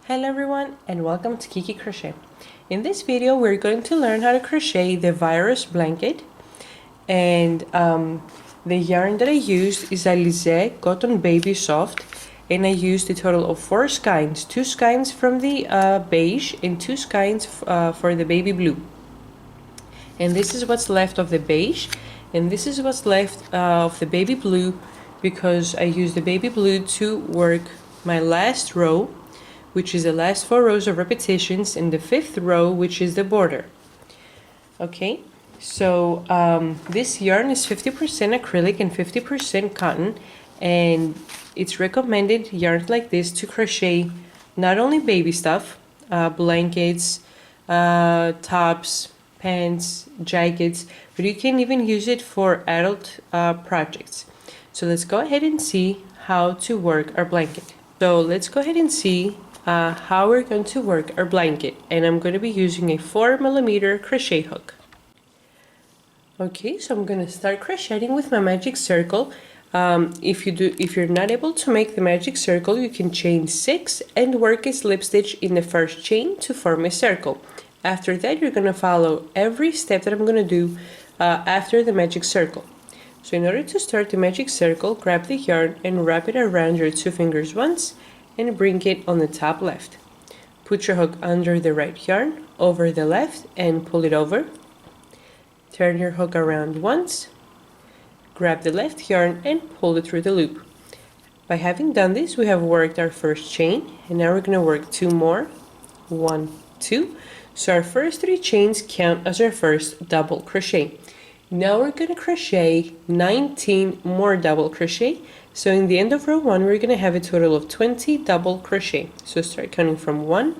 Hello everyone and welcome to Kiki Crochet. In this video we're going to learn how to crochet the virus blanket, and the yarn that I used is Alize Cotton Baby Soft, and I used a total of 4 skeins, 2 skeins from the beige and 2 skeins for the baby blue. And this is what's left of the beige, and this is what's left of the baby blue, because I used the baby blue to work my last row, which is the last 4 rows of repetitions, in the 5th row, which is the border. Okay, so this yarn is 50% acrylic and 50% cotton, and it's recommended yarns like this to crochet not only baby stuff, blankets, tops, pants, jackets, but you can even use it for adult projects. So let's go ahead and see how to work our blanket. So let's go ahead and see how we're going to work our blanket, and I'm going to be using a 4mm crochet hook. Okay, so I'm going to start crocheting with my magic circle. If you're not able to make the magic circle, you can chain 6 and work a slip stitch in the first chain to form a circle. After that, you're going to follow every step that I'm going to do after the magic circle. So in order to start the magic circle, grab the yarn and wrap it around your 2 fingers once and bring it on the top left. Put your hook under the right yarn, over the left, and pull it over. Turn your hook around once, grab the left yarn and pull it through the loop. By having done this, we have worked our first chain, and now we're going to work 2 more. 1, 2. So our first 3 chains count as our first double crochet. Now we're going to crochet 19 more double crochet. So in the end of row 1, we're going to have a total of 20 double crochet. So start counting from 1,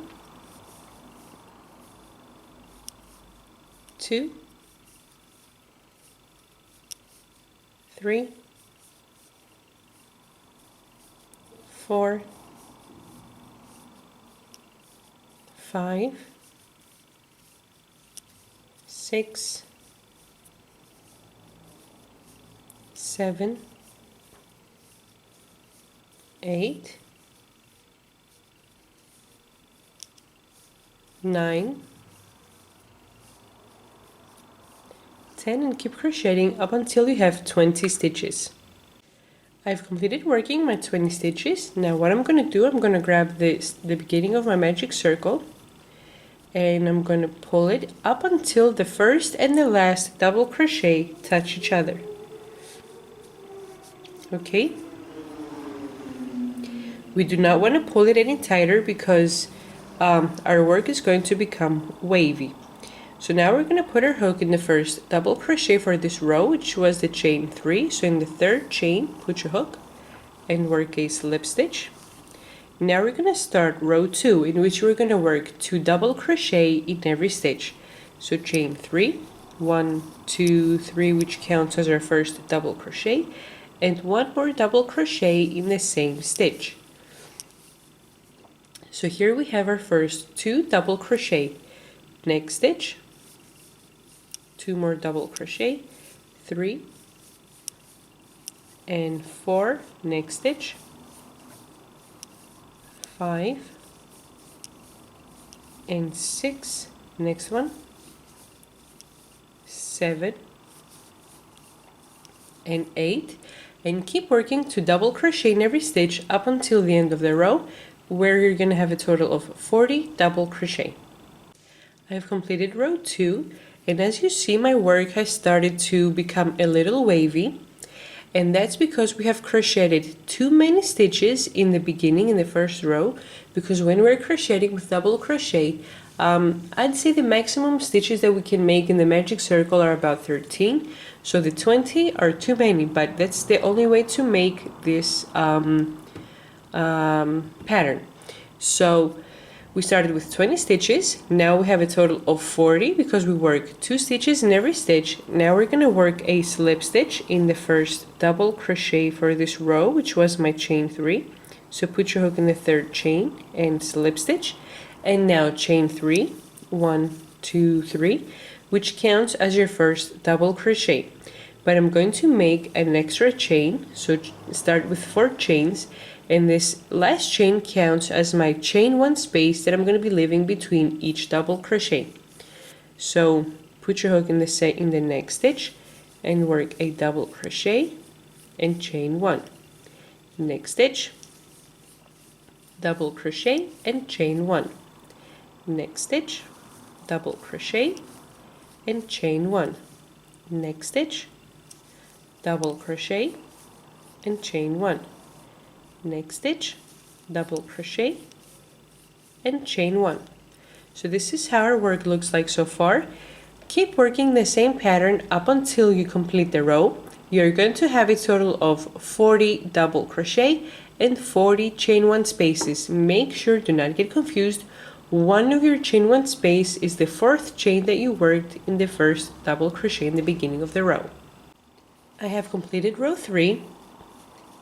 2, 3, 4, 5, 6, 7, 8, 9, 10, and keep crocheting up until you have 20 stitches. I've completed working my 20 stitches. Now what I'm going to do, I'm going to grab the beginning of my magic circle, and I'm going to pull it up until the first and the last double crochet touch each other. Okay? We do not want to pull it any tighter because our work is going to become wavy. So now we're going to put our hook in the first double crochet for this row, which was the chain 3. So in the 3rd chain, put your hook and work a slip stitch. Now we're going to start row 2, in which we're going to work 2 double crochet in every stitch. So chain 3, 1, 2, 3, which counts as our first double crochet, and 1 more double crochet in the same stitch. So here we have our first 2 double crochet. Next stitch, 2 more double crochet, 3 and 4, next stitch, 5 and 6, next one, 7 and 8, and keep working to double crochet in every stitch up until the end of the row, where you're going to have a total of 40 double crochet. I have completed row 2, and as you see, my work has started to become a little wavy, and that's because we have crocheted too many stitches in the beginning, in the first row, because when we're crocheting with double crochet, I'd say the maximum stitches that we can make in the magic circle are about 13, so the 20 are too many, but that's the only way to make this pattern. So we started with 20 stitches. Now we have a total of 40 because we work 2 stitches in every stitch. Now we're going to work a slip stitch in the first double crochet for this row, which was my chain 3. So put your hook in the 3rd chain and slip stitch, and now chain 3, 1, 2, 3, which counts as your first double crochet. But I'm going to make an extra chain, so start with 4 chains, and this last chain counts as my chain 1 space that I'm going to be leaving between each double crochet. So put your hook in the next stitch and work a double crochet and chain 1. Next stitch, double crochet and chain 1. Next stitch, double crochet and chain 1. Next stitch, double crochet and chain 1. Next stitch, double crochet and chain 1. So this is how our work looks like so far. Keep working the same pattern up until you complete the row. You're going to have a total of 40 double crochet and 40 chain 1 spaces. Make sure to not get confused. One of your chain 1 space is the 4th chain that you worked in the first double crochet in the beginning of the row. I have completed row 3,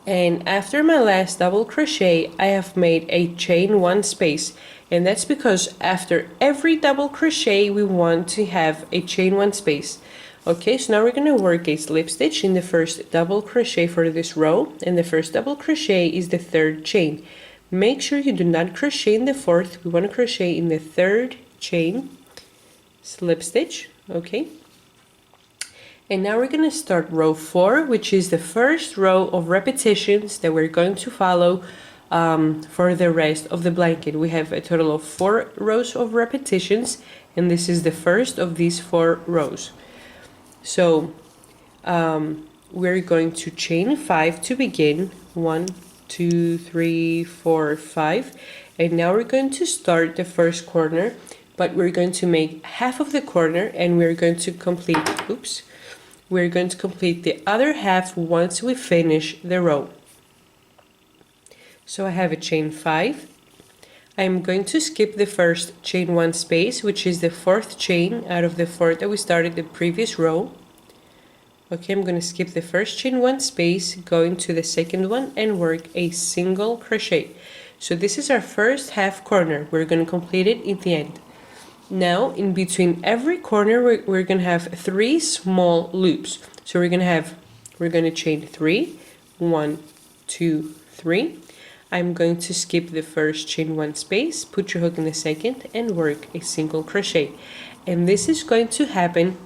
and after my last double crochet I have made a chain 1 space, and that's because after every double crochet we want to have a chain 1 space. Okay, so now we're going to work a slip stitch in the first double crochet for this row, and the first double crochet is the 3rd chain. Make sure you do not crochet in the 4th. We want to crochet in the 3rd chain, slip stitch. Okay, and now we're going to start row 4, which is the first row of repetitions that we're going to follow for the rest of the blanket. We have a total of 4 rows of repetitions, and this is the first of these 4 rows. So we're going to chain 5 to begin. 1, 2, 3, 4, 5, and now we're going to start the first corner, but we're going to make half of the corner, and we're going to complete we're going to complete the other half once we finish the row. So I have a chain 5. I'm going to skip the first chain 1 space, which is the 4th chain out of the 4 that we started the previous row. Okay, I'm going to skip the first chain 1 space, go into the second one and work a single crochet. So this is our first half corner. We're going to complete it at the end. Now in between every corner we're going to have 3 small loops. So we're going to chain 3, 1, 2, 3. I'm going to skip the first chain 1 space, put your hook in the second and work a single crochet. And this is going to happen.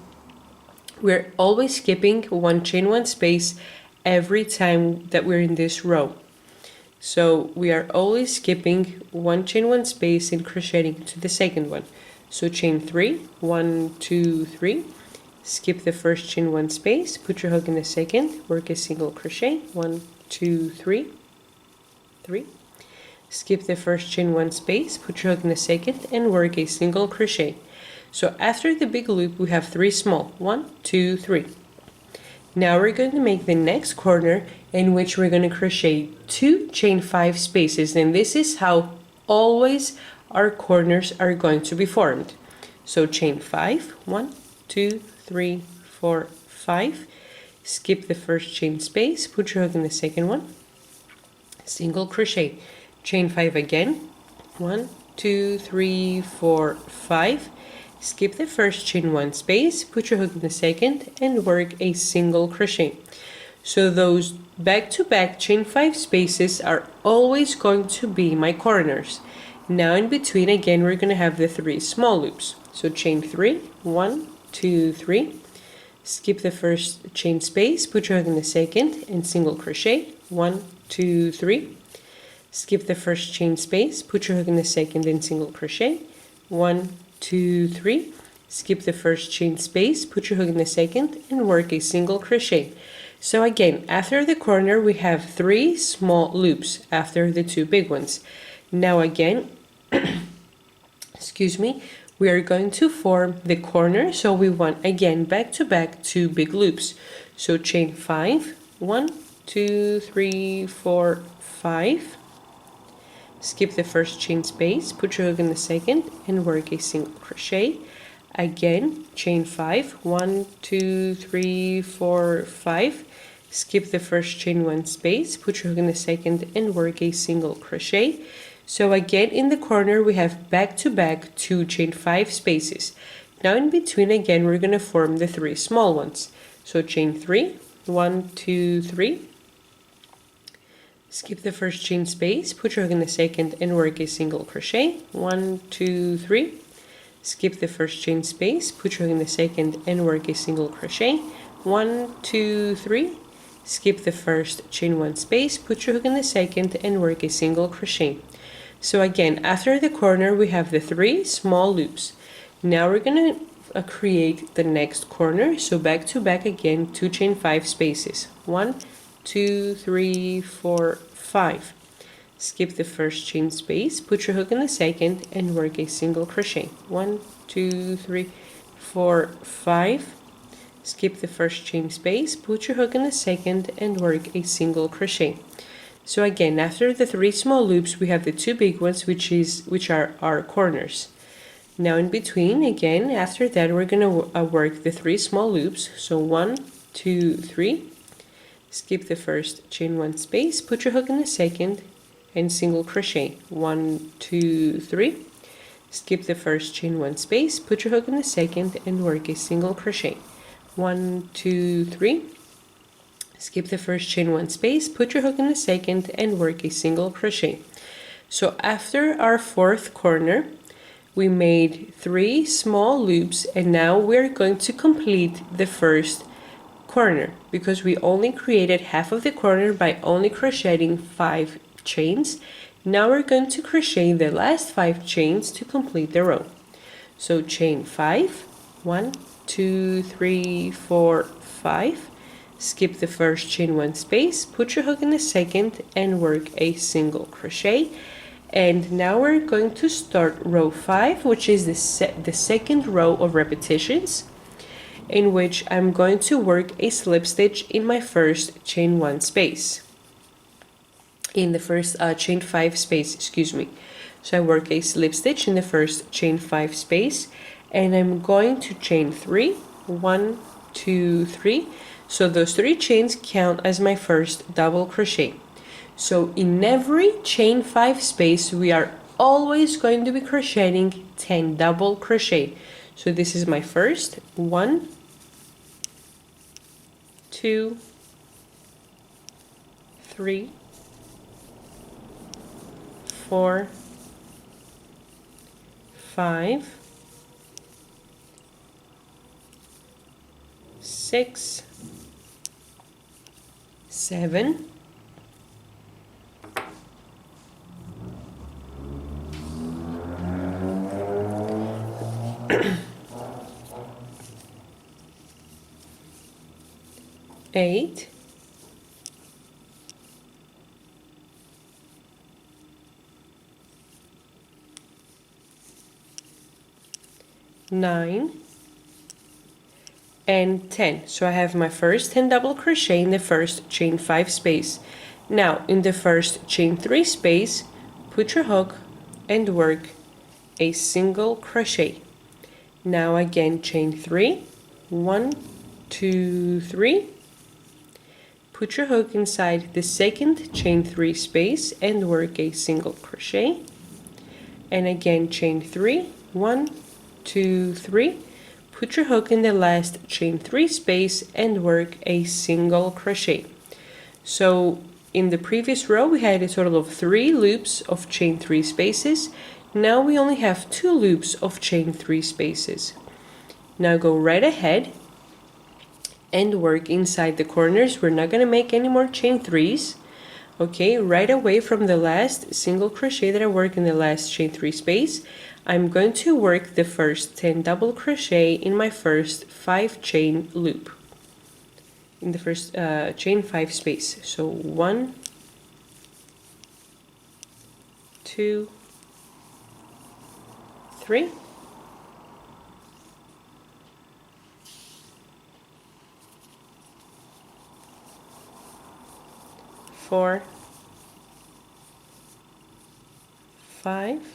We're always skipping 1 chain 1 space every time that we're in this row. So we are always skipping 1 chain 1 space and crocheting to the second one. So chain 3, 1, 2, 3, skip the first chain 1 space, put your hook in the second, work a single crochet, 1, 2, 3, 3, skip the first chain 1 space, put your hook in the second and work a single crochet. So after the big loop we have 3 small, 1, 2, 3. Now we're going to make the next corner in which we're going to crochet 2 chain 5 spaces, and this is how always our corners are going to be formed. So chain 5, 1, 2, 3, 4, 5, skip the first chain space, put your hook in the second one, single crochet, chain 5 again, 1, 2, 3, 4, 5, skip the first chain 1 space, put your hook in the second and work a single crochet. So those back-to-back chain 5 spaces are always going to be my corners. Now in between again we're going to have the 3 small loops. So chain 3, 1, 2, 3, skip the first chain space, put your hook in the second and single crochet, 1, 2, 3, skip the first chain space, put your hook in the second and single crochet, 1, 2, 3, skip the first chain space, put your hook in the second and work a single crochet. So again, after the corner we have 3 small loops after the 2 big ones. Now again, excuse me, we are going to form the corner, so we want again back to back 2 big loops. So chain 5, 1, 2, 3, 4, 5, skip the first chain space, put your hook in the second and work a single crochet. Again, chain 5, 1, 2, 3, 4, 5, skip the first chain 1 space, put your hook in the second and work a single crochet. So again in the corner we have back to back 2 chain 5 spaces. Now in between again we're going to form the 3 small ones. So chain 3, 1, 2, 3, Skip the first chain space, put your hook in the second and work a single crochet. 1, 2, 3. Skip the first chain space, put your hook in the second and work a single crochet. 1, 2, 3. Skip the first chain 1 space, put your hook in the second and work a single crochet. So again, after the corner we have the 3 small loops. Now we're going to create the next corner, so back to back again, 2 chain 5 spaces. 1, 2, 3, 4, 5. Skip the first chain space, put your hook in the second and work a single crochet. 1, 2, 3, 4, 5. Skip the first chain space, put your hook in the second and work a single crochet. So again, after the 3 small loops we have the 2 big ones, which are our corners. Now in between, again, after that we're going to work the 3 small loops. So 1, 2, 3. Skip the first chain 1 space, put your hook in the second and single crochet. 1, 2, 3. Skip the first chain 1 space, put your hook in the second and work a single crochet. 1, 2, 3. Skip the first chain 1 space, put your hook in the second and work a single crochet. So after our 4th corner we made 3 small loops, and now we're going to complete the first corner because we only created half of the corner by only crocheting 5 chains. Now we're going to crochet the last 5 chains to complete the row. So chain 5, 1, 2, 3, 4, 5. Skip the first chain 1 space, put your hook in the second and work a single crochet. And now we're going to start row 5, which is the second row of repetitions, in which I'm going to work a slip stitch in my first chain 1 space. In the first chain 5 space, excuse me. So I work a slip stitch in the first chain 5 space, and I'm going to chain 3, 1, 2, 3. So those 3 chains count as my first double crochet. So in every chain 5 space we are always going to be crocheting 10 double crochet. So this is my first 1, 2, 3, 4, 5, 6, 7, 8, 9, and 10. So I have my first 10 double crochet in the first chain 5 space. Now in the first chain 3 space, put your hook and work a single crochet. Now again chain 3, 1, 2, 3. Put your hook inside the second chain 3 space and work a single crochet. And again chain 3, 1, 2, 3. Put your hook in the last chain 3 space and work a single crochet. So in the previous row we had a total of 3 loops of chain 3 spaces. Now we only have 2 loops of chain 3 spaces. Now go right ahead and work inside the corners. We're not going to make any more chain 3s. Okay, right away from the last single crochet that I worked in the last chain 3 space, I'm going to work the first 10 double crochet in my first 5 chain loop, in the first chain 5 space. So 1, 2, 3, 4, 5,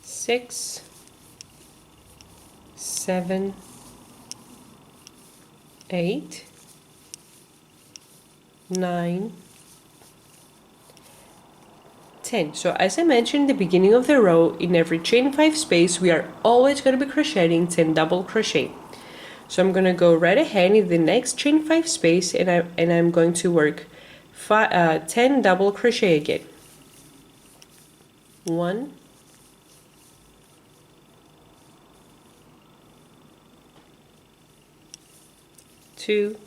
6, 7, 8, 9, 10. So as I mentioned in the beginning of the row, in every chain 5 space we are always going to be crocheting 10 double crochet. So I'm going to go right ahead in the next chain 5 space, and I'm going to work 10 double crochet again. 1, 2,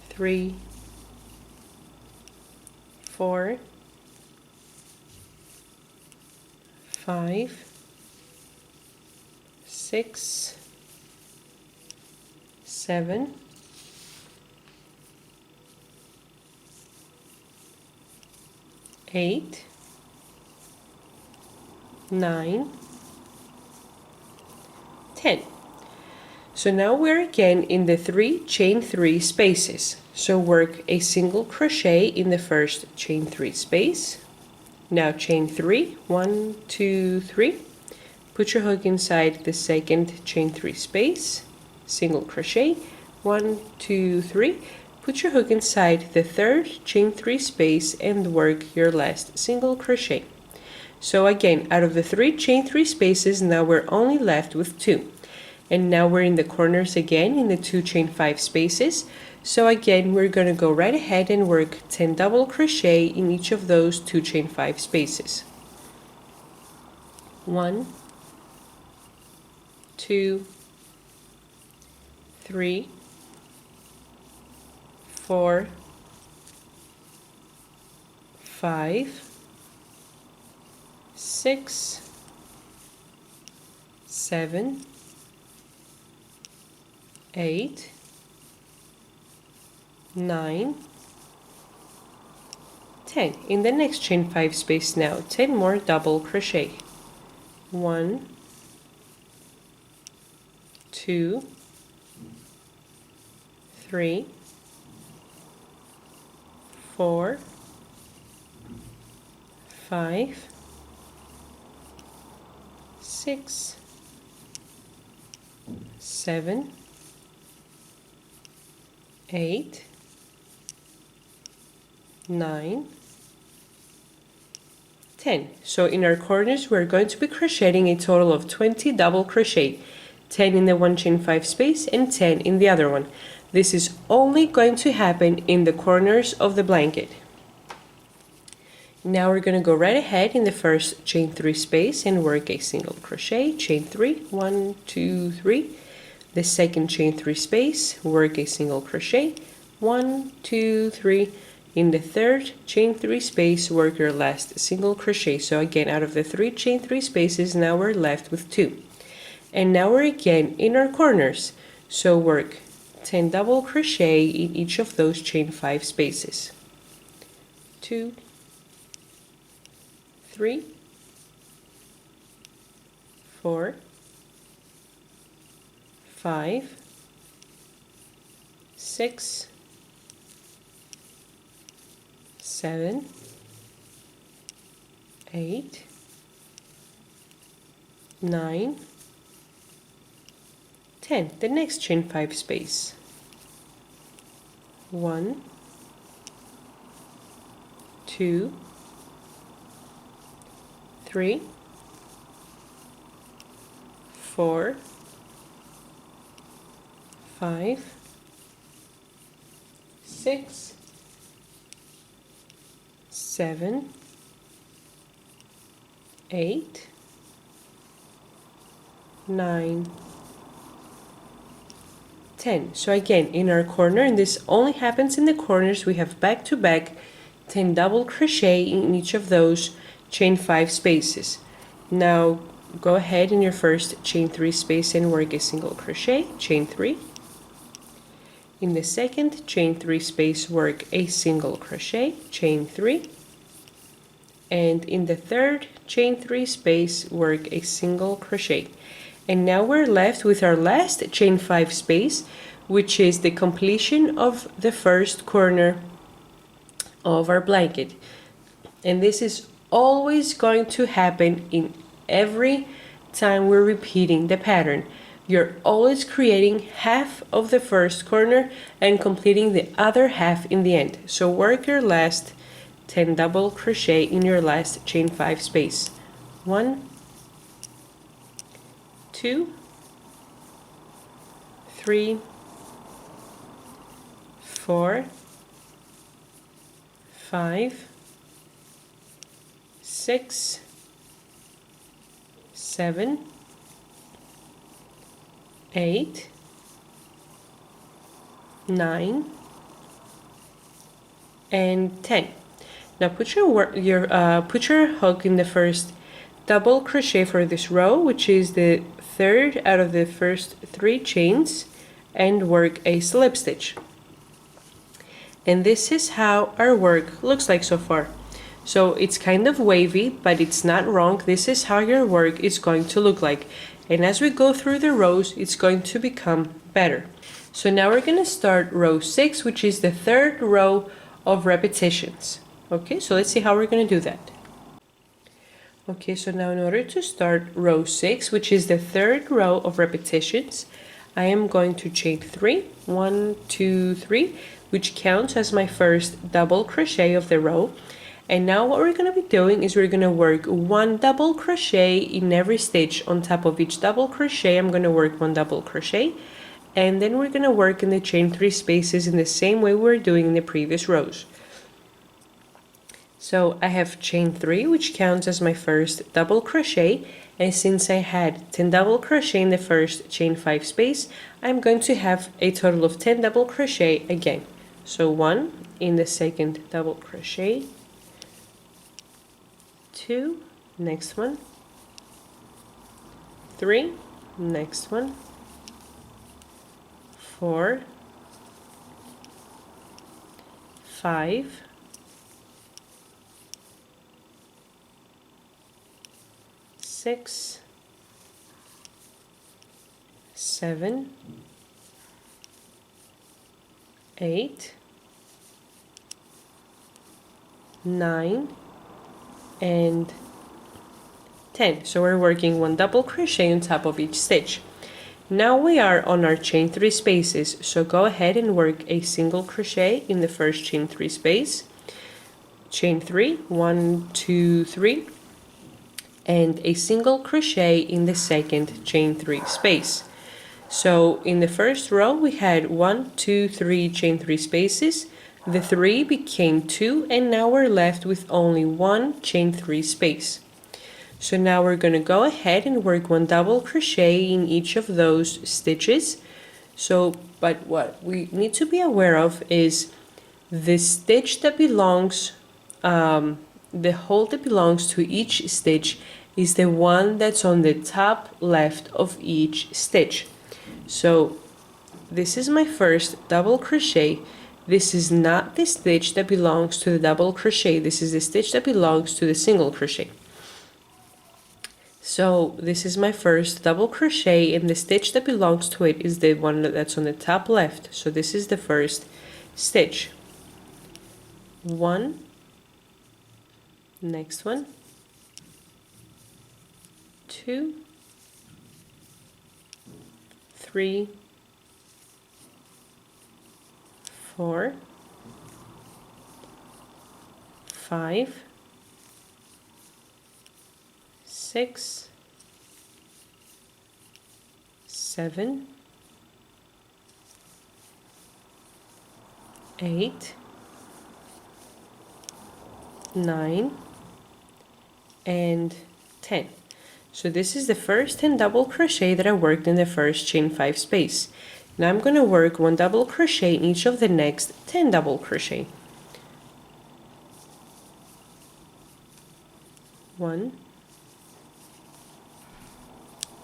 3, 4, 5, 6, 7, 8, 9, 10. So now we're again in the 3 chain 3 spaces. So work a single crochet in the first chain 3 space. Now chain 3, 1, 2, 3. Put your hook inside the second chain 3 space, single crochet, 1, 2, 3. Put your hook inside the third chain 3 space and work your last single crochet. So again, out of the 3 chain 3 spaces, now we're only left with 2. And now we're in the corners again in the 2 chain 5 spaces. So again, we're going to go right ahead and work 10 double crochet in each of those 2 chain 5 spaces. 1, 2, 3, 4, 5, 6, 7, 8, 9, 10. In the next chain 5 space now, 10 more double crochet. 1, 2, 3, 4, 5, 6, 7, 8, 9, 10. So in our corners we're going to be crocheting a total of 20 double crochet, 10 in the 1 chain 5 space and 10 in the other one. This is only going to happen in the corners of the blanket. Now we're going to go right ahead in the first chain 3 space and work a single crochet, chain 3, 1, 2, 3. The second chain 3 space, work a single crochet, 1, 2, 3. In the third chain 3 space, work your last single crochet. So again, out of the 3 chain 3 spaces, now we're left with 2. And now we're again in our corners. So work 10 double crochet in each of those chain 5 spaces. 2, 3, 4, 5, 6, 7, 8, 9, 10. The next chain 5 space. 1, 2, 3, 4, 5, 6, 7, 8, 9, 10. So again, in our corner, and this only happens in the corners, we have back to back 10 double crochet in each of those chain 5 spaces. Now go ahead in your first chain 3 space and work a single crochet, chain 3. In the second chain 3 space, work a single crochet, chain 3. And in the third chain 3 space, work a single crochet. And now we're left with our last chain 5 space, which is the completion of the first corner of our blanket. And this is always going to happen in every time we're repeating the pattern. You're always creating half of the first corner and completing the other half in the end. So work your last 10 double crochet in your last chain 5 space. 1, 2, 3, 4, 5, 6, 7, 8, 9, and 10. Now put your hook in the first double crochet for this row, which is the third out of the first 3 chains, and work a slip stitch. And this is how our work looks like so far. So it's kind of wavy, but it's not wrong. This is how your work is going to look like. And as we go through the rows, it's going to become better. So now we're going to start row 6, which is the third row of repetitions. Okay, so let's see how we're going to do that. Okay, so now in order to start row 6, which is the third row of repetitions, I am going to chain 3, 1, 2, 3, which counts as my first double crochet of the row. And now what we're going to be doing is we're going to work 1 double crochet in every stitch. On top of each double crochet, I'm going to work 1 double crochet, and then we're going to work in the chain 3 spaces in the same way we were doing in the previous rows. So I have chain 3, which counts as my first double crochet, and since I had 10 double crochet in the first chain 5 space, I'm going to have a total of 10 double crochet again. So 1 in the second double crochet, 2, next one, 3, next one, 4, 5, 6, 7, 8, 9, and 10. So we're working 1 double crochet on top of each stitch. Now we are on our chain 3 spaces, so go ahead and work a single crochet in the first chain 3 space, chain 3, 1, 2, 3, and a single crochet in the second chain 3 space. So in the first row we had 1, 2, 3 chain 3 spaces, the 3 became 2, and now we're left with only 1 chain 3 space. So now we're going to go ahead and work 1 double crochet in each of those stitches. But what we need to be aware of is the stitch that belongs, the hole that belongs to each stitch is the one that's on the top left of each stitch. So this is my first double crochet. This is not the stitch that belongs to the double crochet. This is the stitch that belongs to the single crochet. So this is my first double crochet, and the stitch that belongs to it is the one that's on the top left. So this is the first stitch. 1, next one, 2, 3, 4, 5, 6, 7, 8, 9, and 10. So this is the first 10 double crochet that I worked in the first chain 5 space. Now I'm going to work 1 double crochet in each of the next 10 double crochet. 1,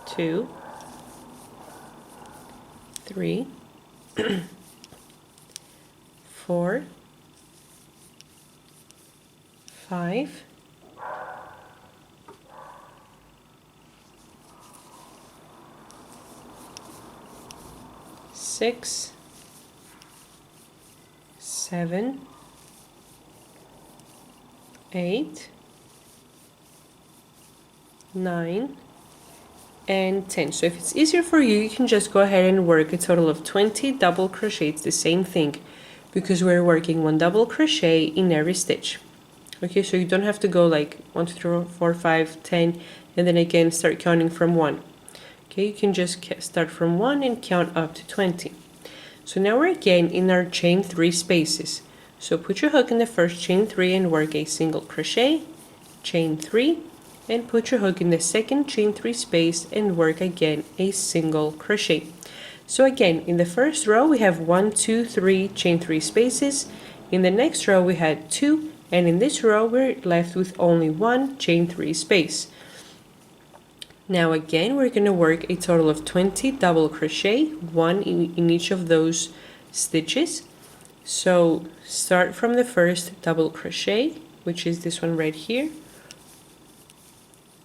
2, 3, 4, 5, 6, 7, 8, 9, and 10. So if it's easier for you, you can just go ahead and work a total of 20 double crochet. It's the same thing because we're working 1 double crochet in every stitch. Okay, so you don't have to go like 1, 2, 3, 4, 5, 10, and then again start counting from 1. Okay, you can just start from 1 and count up to 20. So now we're again in our chain 3 spaces. So put your hook in the first chain 3 and work a single crochet, chain 3, and put your hook in the second chain 3 space and work again a single crochet. So again, in the first row we have 1, 2, 3 chain 3 spaces. In the next row we had 2, and in this row we're left with only 1 chain 3 space. Now again, we're going to work a total of 20 double crochet, one in each of those stitches. So start from the first double crochet, which is this one right here.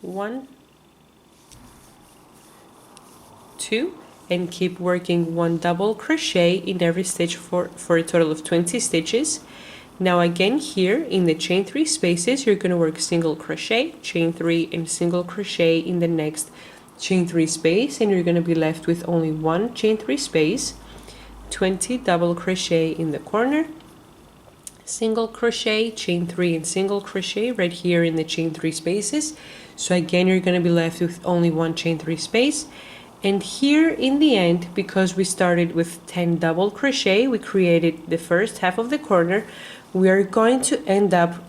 1, 2, and keep working 1 double crochet in every stitch for a total of 20 stitches. Now again here in the chain 3 spaces, you're going to work single crochet, chain 3, and single crochet in the next chain 3 space, and you're going to be left with only 1 chain 3 space, 20 double crochet in the corner, single crochet, chain 3, and single crochet right here in the chain 3 spaces. So again, you're going to be left with only 1 chain 3 space. And here in the end, because we started with 10 double crochet, we created the first half of the corner, we are going to end up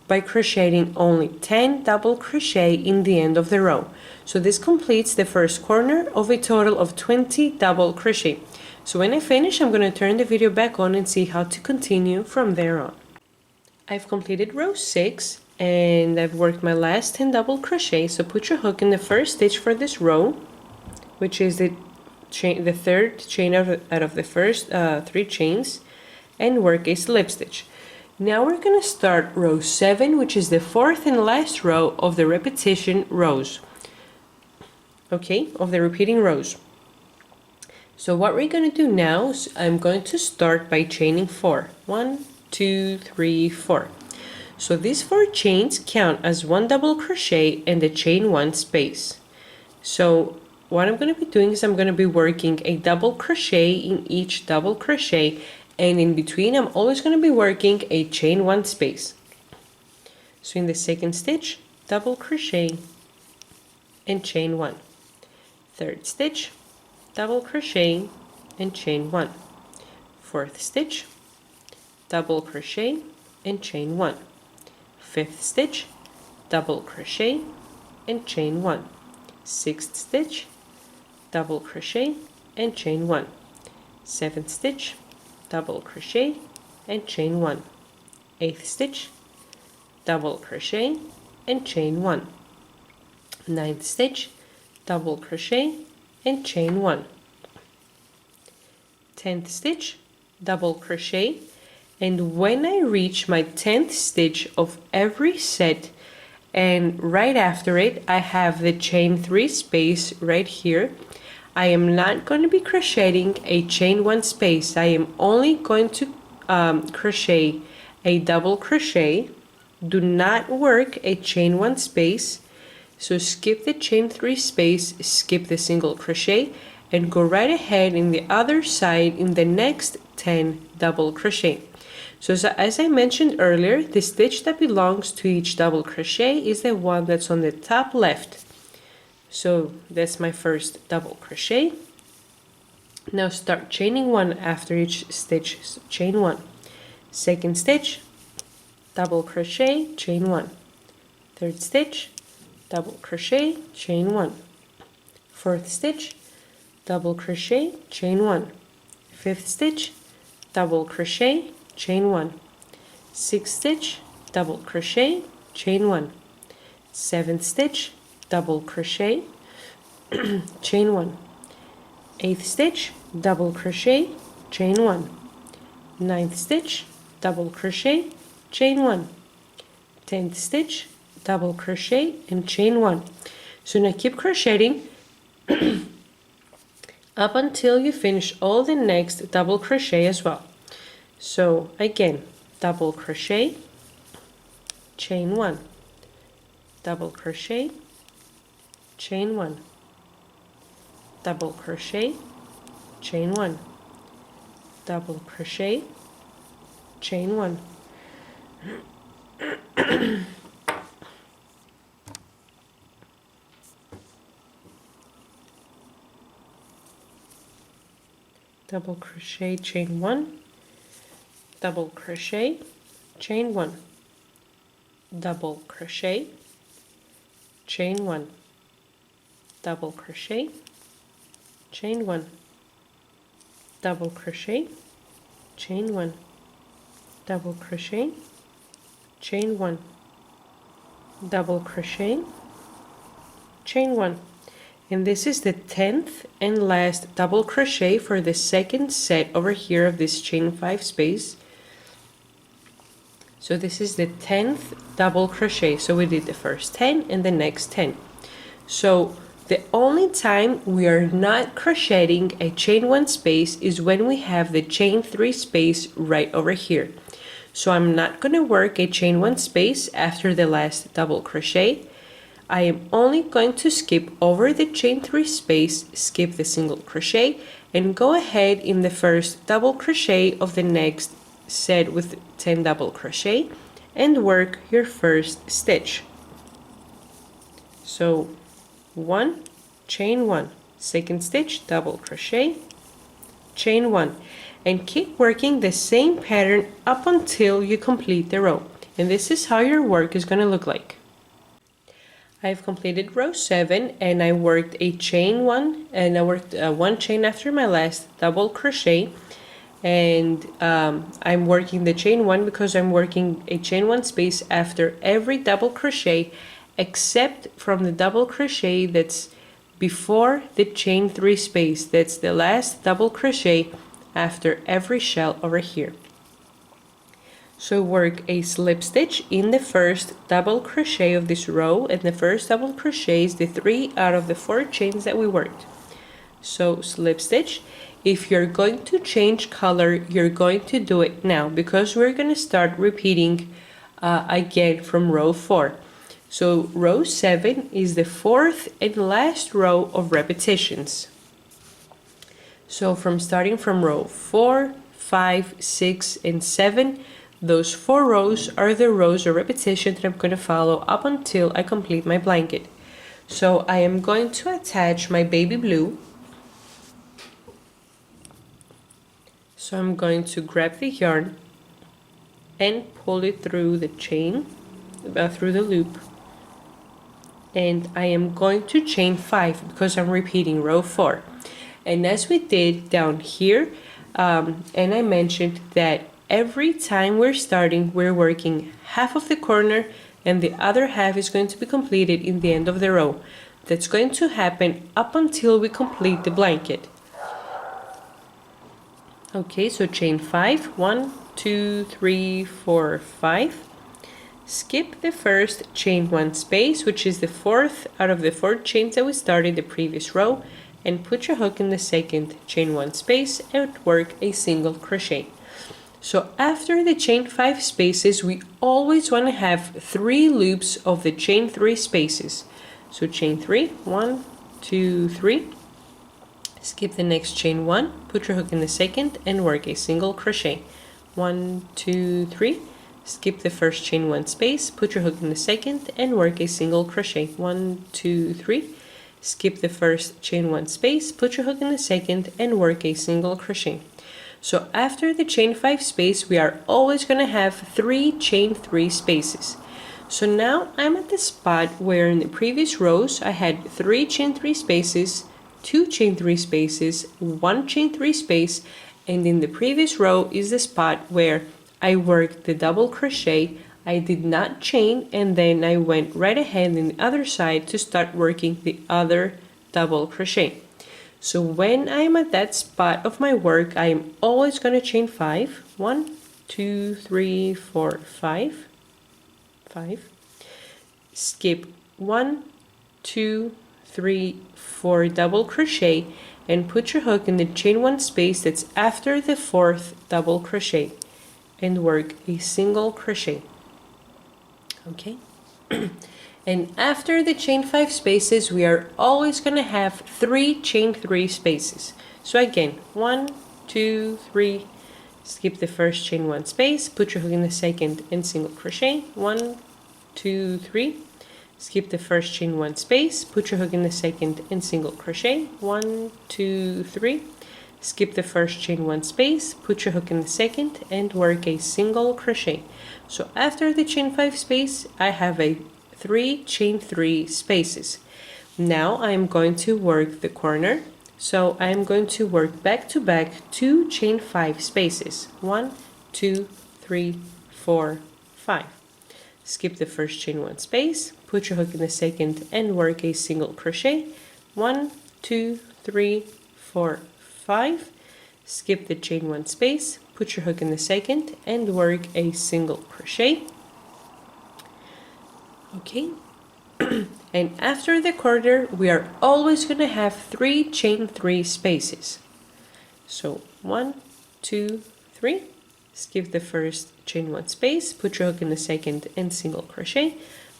by crocheting only 10 double crochet in the end of the row. So this completes the first corner of a total of 20 double crochet. So when I finish, I'm going to turn the video back on and see how to continue from there on. I've completed row 6 and I've worked my last 10 double crochet. So put your hook in the first stitch for this row, which is the third chain out of the first 3 chains, and work a slip stitch. Now we're going to start row 7, which is the fourth and last row of the repetition rows. Okay, of the repeating rows. So what we're going to do now is I'm going to start by chaining 4. 1, 2, 3, 4. So these 4 chains count as 1 double crochet and the chain 1 space. So what I'm going to be doing is I'm going to be working a double crochet in each double crochet, and in between I'm always going to be working a chain 1 space. So in the second stitch, double crochet and chain 1. Third stitch, double crochet and chain 1. Fourth stitch, double crochet and chain 1. Fifth stitch, double crochet and chain 1. Sixth stitch, double crochet and chain 1. Seventh stitch, double crochet and chain 1. Eighth stitch, double crochet and chain 1. Ninth stitch, double crochet and chain 1. 10th stitch, double crochet, and when I reach my 10th stitch of every set, and right after it I have the chain 3 space right here, I am not going to be crocheting a chain 1 space. I am only going to crochet a double crochet. Do not work a chain 1 space. So skip the chain 3 space, skip the single crochet, and go right ahead in the other side in the next 10 double crochet. So as I mentioned earlier, the stitch that belongs to each double crochet is the one that's on the top left. So that's my first double crochet. Now start chaining 1 after each stitch. So chain 1. Second stitch, double crochet, chain 1. Third stitch, double crochet, chain 1. Fourth stitch, double crochet, chain 1. Fifth stitch, double crochet, chain 1. Sixth stitch, double crochet, chain 1. Seventh stitch, double crochet, chain 1. Eighth stitch, double crochet, chain 1. Ninth stitch, double crochet, chain 1. 10th stitch, double crochet and chain 1. So now keep crocheting up until you finish all the next double crochet as well. So again, double crochet, chain 1, double crochet, chain 1, double crochet, chain 1, double crochet, chain 1. double crochet, chain 1, double crochet, chain 1, double crochet, chain 1, double crochet, chain 1, double crochet, chain 1, double crochet, chain 1, double crochet, chain 1. And this is the 10th and last double crochet for the second set over here of this chain 5 space. So this is the 10th double crochet. So we did the first 10 and the next 10. So the only time we are not crocheting a chain 1 space is when we have the chain 3 space right over here. So I'm not going to work a chain 1 space after the last double crochet. I am only going to skip over the chain 3 space, skip the single crochet, and go ahead in the first double crochet of the next set with 10 double crochet and work your first stitch. So 1, chain 1, second stitch, double crochet, chain 1, and keep working the same pattern up until you complete the row. And this is how your work is going to look like. I've completed row 7 and I worked a chain 1 and I worked 1 chain after my last double crochet, and I'm working the chain 1 because I'm working a chain 1 space after every double crochet except from the double crochet that's before the chain 3 space. That's the last double crochet after every shell over here. So work a slip stitch in the first double crochet of this row, and the first double crochet is the 3 out of the 4 chains that we worked. So slip stitch. If you're going to change color, you're going to do it now because we're going to start repeating again from row 4. So row 7 is the 4th and last row of repetitions. So starting from row 4, 5, 6, and 7, those 4 rows are the rows of repetition that I'm going to follow up until I complete my blanket. So I am going to attach my baby blue. So I'm going to grab the yarn and pull it through the chain, through the loop. And I am going to chain 5 because I'm repeating row 4. And as we did down here, and I mentioned that every time we're starting, we're working half of the corner and the other half is going to be completed in the end of the row. That's going to happen up until we complete the blanket. Okay, so chain 5, 1, 2, 3, 4, 5. Skip the first chain 1 space, which is the 4th out of the 4 chains that we started the previous row, and put your hook in the second chain 1 space and work a single crochet. So after the chain 5 spaces, we always want to have 3 loops of the chain 3 spaces. So chain 3, 1, 2, 3. Skip the next chain 1, put your hook in the second and work a single crochet. 1, 2, 3. Skip the first chain 1 space, put your hook in the second and work a single crochet. 1, 2, 3. Skip the first chain 1 space, put your hook in the second and work a single crochet. So after the chain 5 space, we are always going to have 3 chain 3 spaces. So now I'm at the spot where in the previous rows I had 3 chain 3 spaces, 2 chain 3 spaces, 1 chain 3 space, and in the previous row is the spot where I worked the double crochet, I did not chain, and then I went right ahead in the other side to start working the other double crochet. So when I'm at that spot of my work, I am always going to chain 5. 1, 2, 3, 4, 5. 5. Skip 1, 2, 3, 4 double crochet and put your hook in the chain 1 space that's after the 4th double crochet and work a single crochet. Okay. And after the chain 5 spaces, we are always going to have 3 chain 3 spaces. So again, 1, 2, 3, skip the first chain 1 space, put your hook in the second and single crochet. 1, 2, 3, skip the first chain 1 space, put your hook in the second and single crochet. 1, 2, 3, skip the first chain 1 space, put your hook in the second, and work a single crochet. So after the chain 5 space, I have a 3 chain 3 spaces. Now I am going to work the corner. So I am going to work back to back 2 chain 5 spaces. 1, 2, 3, 4, 5. Skip the first chain 1 space, put your hook in the second, and work a single crochet. 1, 2, 3, 4, 5. Skip the chain 1 space, put your hook in the second, and work a single crochet. Okay. And after the corner, we are always going to have 3 chain 3 spaces. So 1, 2, 3. Skip the first chain 1 space, put your hook in the second, and single crochet.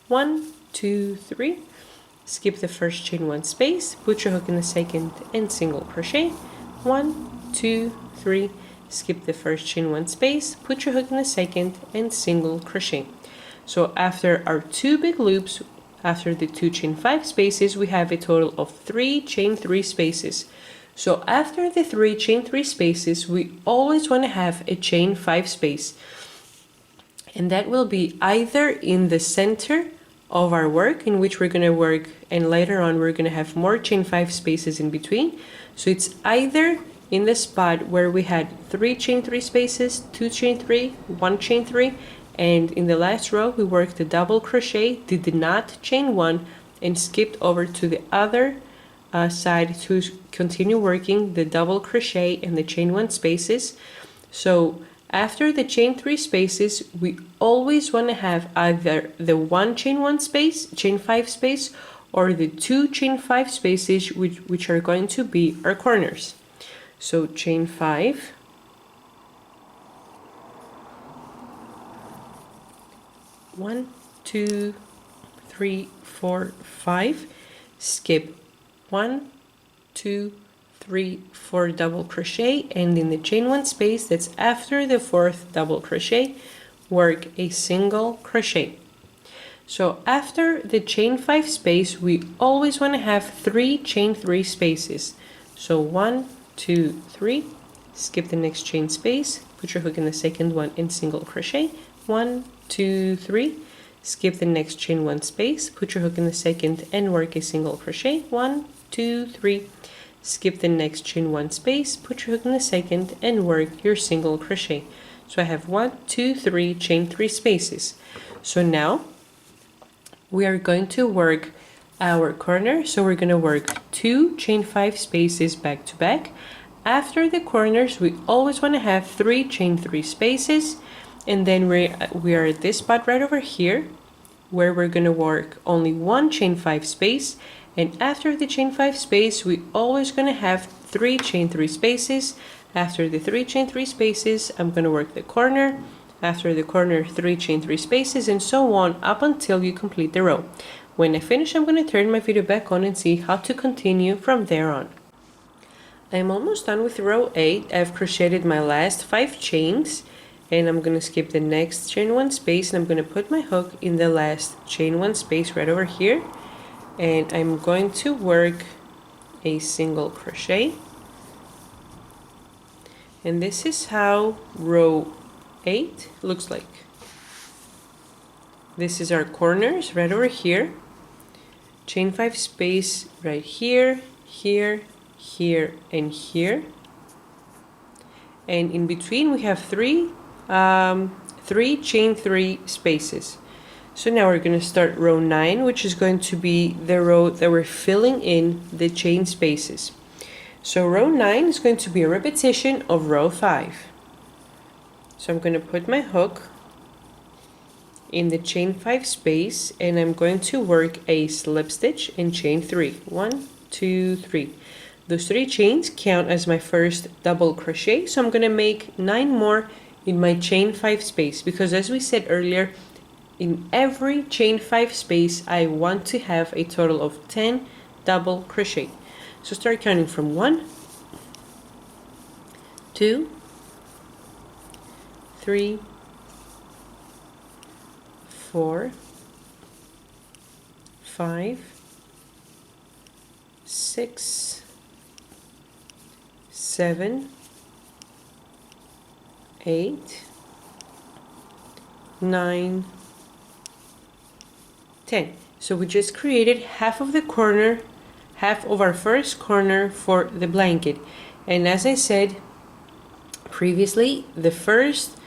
1, 2, 3. Skip the first chain 1 space, put your hook in the second, and single crochet. 1, 2, 3. Skip the first chain 1 space, put your hook in the second, and single crochet. So after our 2 big loops, after the 2 chain 5 spaces, we have a total of 3 chain 3 spaces. So after the 3 chain 3 spaces, we always want to have a chain 5 space. And that will be either in the center of our work, in which we're going to work, and later on we're going to have more chain 5 spaces in between. So it's either in the spot where we had 3 chain 3 spaces, 2 chain 3, 1 chain 3, and in the last row we worked a double crochet, did not chain 1, and skipped over to the other side to continue working the double crochet and the chain 1 spaces. So after the chain 3 spaces, we always want to have either the 1 chain 1 space, chain 5 space, or the 2 chain 5 spaces, which are going to be our corners. So chain 5, 1, 2, 3, 4, 5, skip 1, 2, 3, 4 double crochet, and in the chain 1 space that's after the 4th double crochet, work a single crochet. So after the chain 5 space, we always want to have 3 chain 3 spaces. So 1, 2, 3, skip the next chain space, put your hook in the second one, and single crochet. 1, 2, 3, skip the next chain 1 space, put your hook in the second, and work a single crochet. 1, 2, 3, skip the next chain 1 space, put your hook in the second, and work your single crochet. So I have 1, 2, 3 chain 3 spaces. So now we are going to work our corner. So we're going to work 2 chain 5 spaces back to back. After the corners, we always want to have 3 chain 3 spaces, and then we are at this spot right over here where we're going to work only 1 chain 5 space. And after the chain 5 space, we always going to have 3 chain 3 spaces. After the 3 chain 3 spaces, I'm going to work the corner. After the corner, 3 chain 3 spaces, and so on up until you complete the row. When I finish, I'm going to turn my video back on and see how to continue from there on. I'm almost done with row 8. I've crocheted my last 5 chains, and I'm going to skip the next chain 1 space, and I'm going to put my hook in the last chain 1 space right over here. And I'm going to work a single crochet, and this is how row 8 looks like. This is our corners right over here, chain 5 space right here, here, here, and here, and in between we have 3 chain 3 spaces. So now we're going to start row 9, which is going to be the row that we're filling in the chain spaces. So row 9 is going to be a repetition of row 5. So I'm going to put my hook in the chain 5 space, and I'm going to work a slip stitch in chain 3. 1, 2, 3. Those 3 chains count as my first double crochet, so I'm going to make 9 more in my chain 5 space, because as we said earlier, in every chain 5 space I want to have a total of 10 double crochet. So start counting from 1, 2, 3, 4, 5, 6, 7, 8, 9, 10. So we just created half of the corner, half of our first corner for the blanket. And as I said previously, the first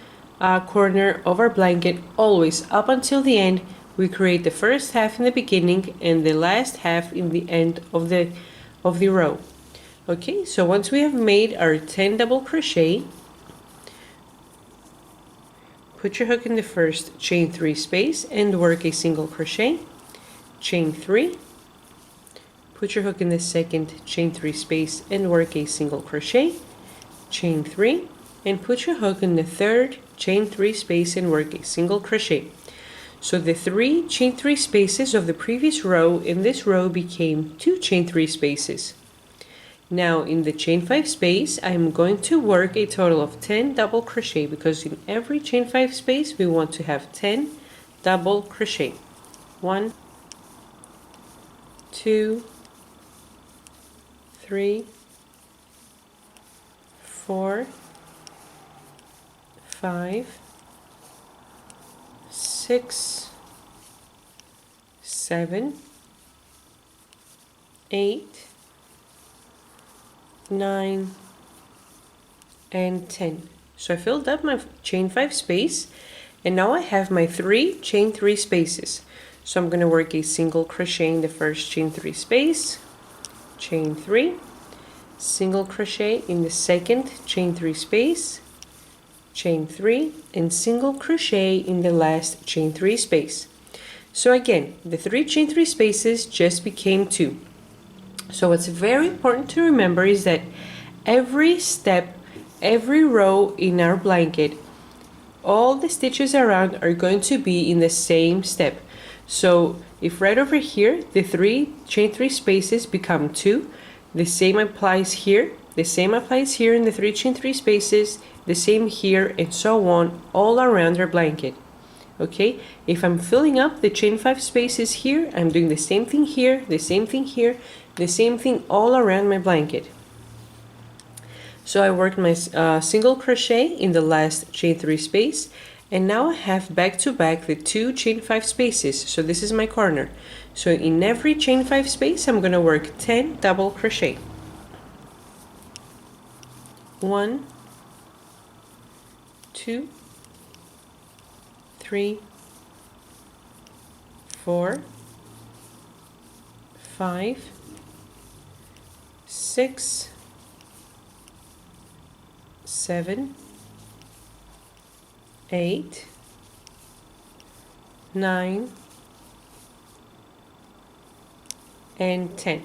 corner of our blanket, always up until the end, we create the first half in the beginning and the last half in the end of the row. Okay, so once we have made our 10 double crochet, put your hook in the first chain 3 space and work a single crochet, chain 3, put your hook in the second chain 3 space and work a single crochet, chain 3, and put your hook in the third chain 3 space and work a single crochet. So the 3 chain 3 spaces of the previous row in this row became 2 chain 3 spaces. Now in the chain 5 space, I'm going to work a total of 10 double crochet, because in every chain 5 space we want to have 10 double crochet. 1, 2, 3, 4, 5, 6, 7, 8, 9, and 10. So I filled up my chain 5 space, and now I have my 3 chain 3 spaces. So I'm going to work a single crochet in the first chain 3 space, chain 3, single crochet in the second chain 3 space, chain 3, and single crochet in the last chain 3 space. So again, the 3 chain 3 spaces just became 2. So what's very important to remember is that every step, every row in our blanket, all the stitches around are going to be in the same step. So if right over here the 3 chain 3 spaces become 2, the same applies here, the same applies here in the 3 chain 3 spaces, the same here, and so on all around our blanket. Okay, if I'm filling up the chain 5 spaces here, I'm doing the same thing here, the same thing here, the same thing all around my blanket. So I worked my single crochet in the last chain 3 space, and now I have back to back the 2 chain 5 spaces. So this is my corner. So in every chain 5 space I'm going to work 10 double crochet. 1, 2, 3, 4, 5, 6, 7, 8, 9, and 10.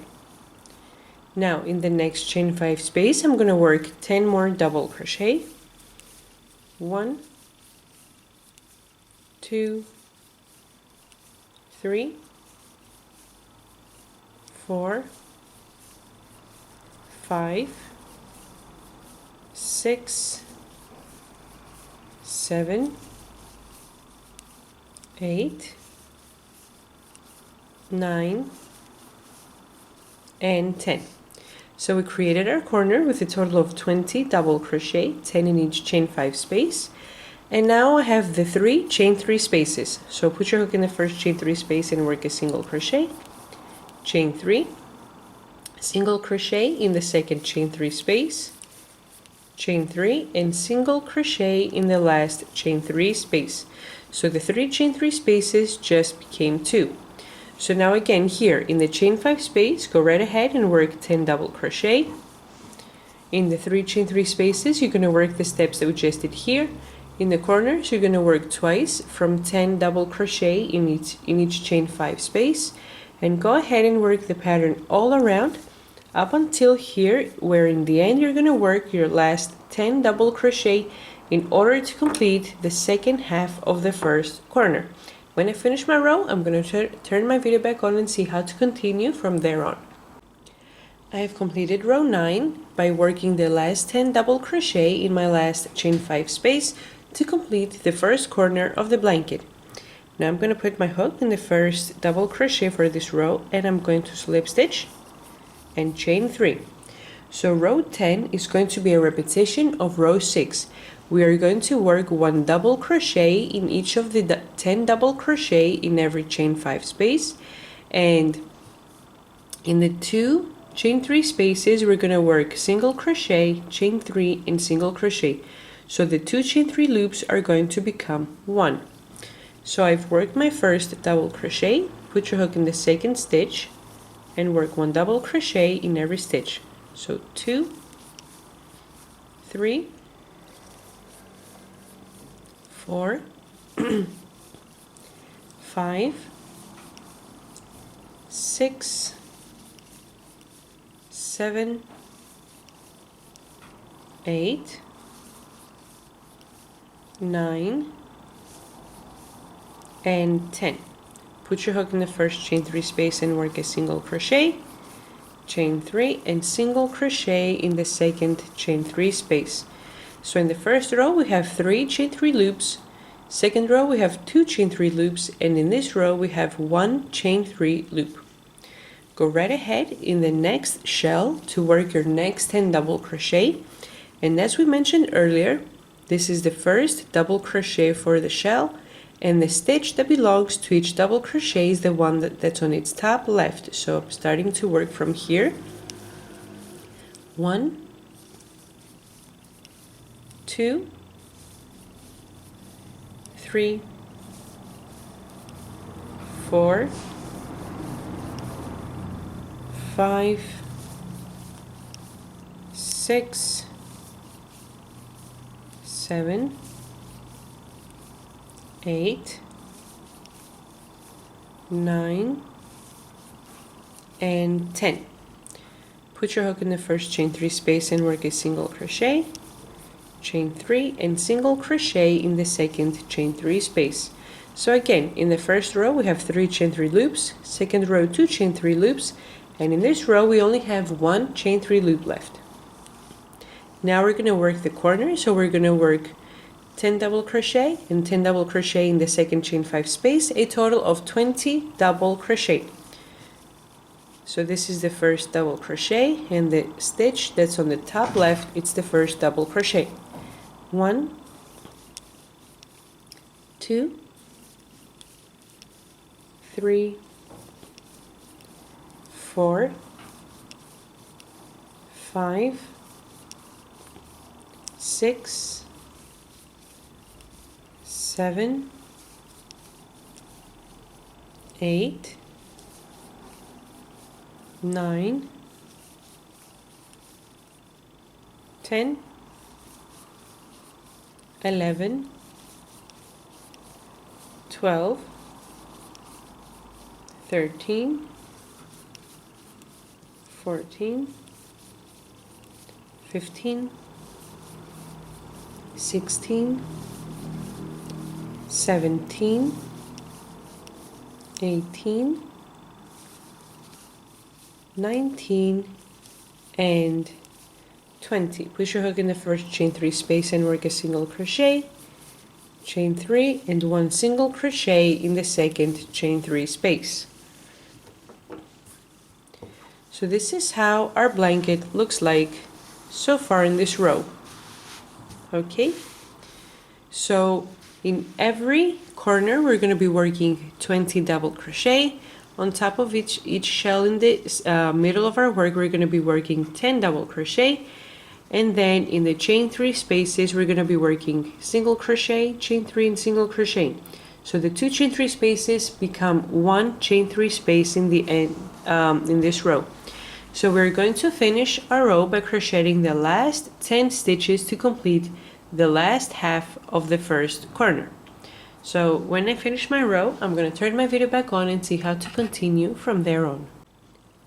Now in the next chain 5 space I'm going to work 10 more double crochet. 1, 2, 3, 4, 5, 6, 7, 8, 9, and 10. So we created our corner with a total of 20 double crochet, 10 in each chain 5 space. And now I have the 3 chain 3 spaces. So put your hook in the first chain 3 space and work a single crochet, chain 3, single crochet in the second chain 3 space, chain 3, and single crochet in the last chain 3 space. So the 3 chain 3 spaces just became 2. So now again here in the chain 5 space, go right ahead and work 10 double crochet. In the 3 chain 3 spaces, you're going to work the steps that we just did here. In the corners, you're going to work twice from 10 double crochet in each chain 5 space, and go ahead and work the pattern all around up until here, where in the end you're going to work your last 10 double crochet in order to complete the second half of the first corner. When I finish my row, I'm going to turn my video back on and see how to continue from there on. I have completed row 9 by working the last 10 double crochet in my last chain 5 space to complete the first corner of the blanket. Now I'm going to put my hook in the first double crochet for this row, and I'm going to slip stitch and chain 3. So row 10 is going to be a repetition of row 6. We are going to work 1 double crochet in each of the 10 double crochet in every chain 5 space, and in the 2 chain 3 spaces we're going to work single crochet, chain 3 and single crochet. So the 2 chain 3 loops are going to become 1. So I've worked my first double crochet, put your hook in the second stitch and work 1 double crochet in every stitch. So 2, 3, 4, 5, 6, 7, 8, 9, and 10. Put your hook in the first chain 3 space and work a single crochet, chain 3 and single crochet in the second chain 3 space. So in the first row we have 3 chain 3 loops, second row we have 2 chain 3 loops, and in this row we have 1 chain 3 loop. Go right ahead in the next shell to work your next 10 double crochet, and as we mentioned earlier, this is the first double crochet for the shell, and the stitch that belongs to each double crochet is the one that's on its top left. So I'm starting to work from here. 1, 2, 3, 4, 5, 6, 7, 8, 9, and 10. Put your hook in the first chain 3 space and work a single crochet, chain 3 and single crochet in the second chain 3 space. So again, in the first row we have 3 chain 3 loops, second row 2 chain 3 loops, and in this row we only have 1 chain 3 loop left. Now we're going to work the corner, so we're going to work 10 double crochet and 10 double crochet in the second chain 5 space, a total of 20 double crochet. So this is the first double crochet, and the stitch that's on the top left, it's the first double crochet. 1, 2, 3, 4, 5, 6, 7, 8, 9, 10, 11, 12, 13, 14, 15, 16, 17, 18, 19, and 20. Put your hook in the first chain 3 space and work a single crochet, chain 3 and 1 single crochet in the second chain 3 space. So this is how our blanket looks like so far in this row. Okay, so in every corner we're going to be working 20 double crochet. On top of each shell in the middle of our work, we're going to be working 10 double crochet, and then in the chain 3 spaces we're going to be working single crochet, chain 3 and single crochet. So the 2 chain 3 spaces become 1 chain 3 space in the end in this row. So we're going to finish our row by crocheting the last 10 stitches to complete the last half of the first corner. So when I finish my row, I'm going to turn my video back on and see how to continue from there on.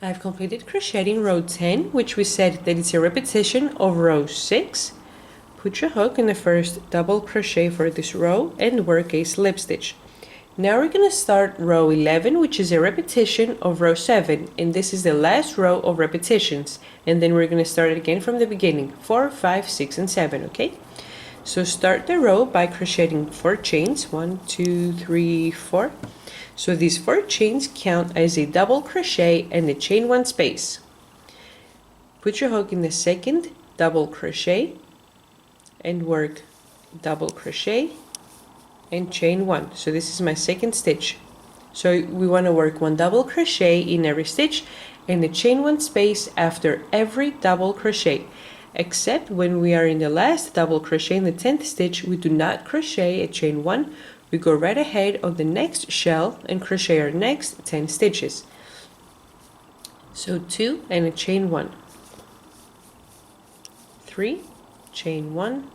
I've completed crocheting row 10, which we said that it's a repetition of row 6. Put your hook in the first double crochet for this row and work a slip stitch. Now we're going to start row 11, which is a repetition of row 7, and this is the last row of repetitions, and then we're going to start it again from the beginning, 4, 5, 6, and 7, okay? So start the row by crocheting 4 chains, 1, 2, 3, 4. So these 4 chains count as a double crochet and a chain 1 space. put your hook in the second double crochet and work double crochet and chain 1. So this is my second stitch. So we want to work 1 double crochet in every stitch and the chain 1 space after every double crochet, except when we are in the last double crochet in the 10th stitch, we do not crochet a chain 1. We go right ahead on the next shell and crochet our next 10 stitches. So 2 and a chain 1, 3, chain 1,